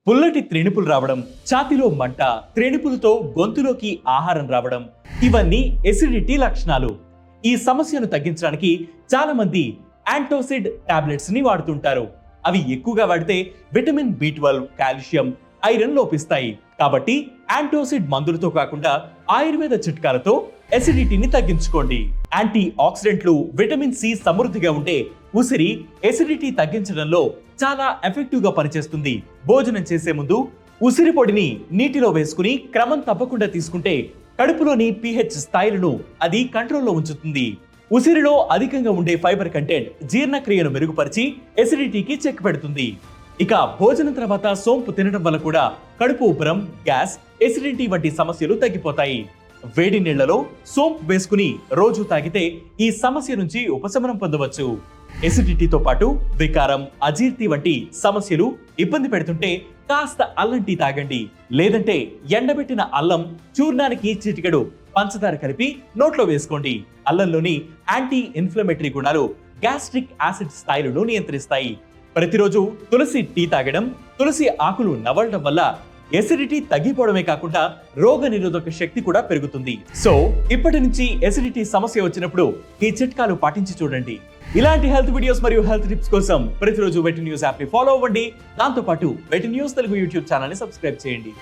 పుల్లటి త్రేణుపులు రావడం, ఛాతీలో మంట, త్రేణుపులతో గొంతులోకి ఆహారం రావడం, ఇవన్నీ ఎసిడిటీ లక్షణాలు. ఈ సమస్యను తగ్గించడానికి చాలా మంది యాంటాసిడ్ టాబ్లెట్స్ ని వాడుతుంటారు. అవి ఎక్కువగా వాడితే విటమిన్ B12, కాల్షియం, ఐరన్ లోపిస్తాయి. కాబట్టి యాంటాసిడ్ మందులతో కాకుండా ఆయుర్వేద చిట్కాలతో ఎసిడిటీని తగ్గించుకోండి. యాంటీ ఆక్సిడెంట్లు, విటమిన్ సి సమృద్ధిగా ఉండే ఉసిరి ఎసిడిటీ తగ్గించడంలో చాలా ఎఫెక్టివ్ గా పనిచేస్తుంది. భోజనం చేసే ముందు ఉసిరి పొడిని నీటిలో వేసుకుని క్రమం తప్పకుండా తీసుకుంటే కడుపులోని pH స్థాయిలను అది కంట్రోల్లో ఉంచుతుంది. ఉసిరిలో అధికంగా ఉండే ఫైబర్ కంటెంట్ జీర్ణక్రియను మెరుగుపరిచి ఎసిడిటీకి చెక్ పెడుతుంది. ఇక భోజనం తర్వాత సోంపు తినడం వల్ల కూడా కడుపు ఉబ్బరం, గ్యాస్, ఎసిడిటీ వంటి సమస్యలు తగ్గిపోతాయి. వేడి నీళ్లలో సోంపు వేసుకుని రోజు తాగితే ఈ సమస్య నుంచి ఉపశమనం పొందవచ్చు. ఎసిడిటీతో పాటు వికారం, అజీర్తి వంటి సమస్యలు ఇబ్బంది పెడుతుంటే కాస్త అల్లం టీ తాగండి. లేదంటే ఎండబెట్టిన అల్లం చూర్ణానికి చిటికెడు పంచదార కలిపి నోట్లో వేసుకోండి. అల్లంలోని యాంటీ ఇన్ఫ్లమేటరీ గుణాలు గ్యాస్ట్రిక్ యాసిడ్ స్థాయిలను నియంత్రిస్తాయి. ప్రతిరోజు తులసి టీ తాగడం, తులసి ఆకులు నవలడం వల్ల ఎసిడిటీ తగ్గిపోవడమే కాకుండా రోగ నిరోధక శక్తి కూడా పెరుగుతుంది. సో ఇప్పటి నుంచి ఎసిడిటీ సమస్య వచ్చినప్పుడు ఈ చిట్కాలు పాటించి చూడండి. ఇలాంటి హెల్త్ వీడియోస్ మరియు హెల్త్ టిప్స్ కోసం ప్రతిరోజు వెట్ న్యూస్ యాప్ ని ఫాలో అవ్వండి. దాంతో పాటు wet news Telugu YouTube channel ని సబ్స్క్రైబ్ చేయండి.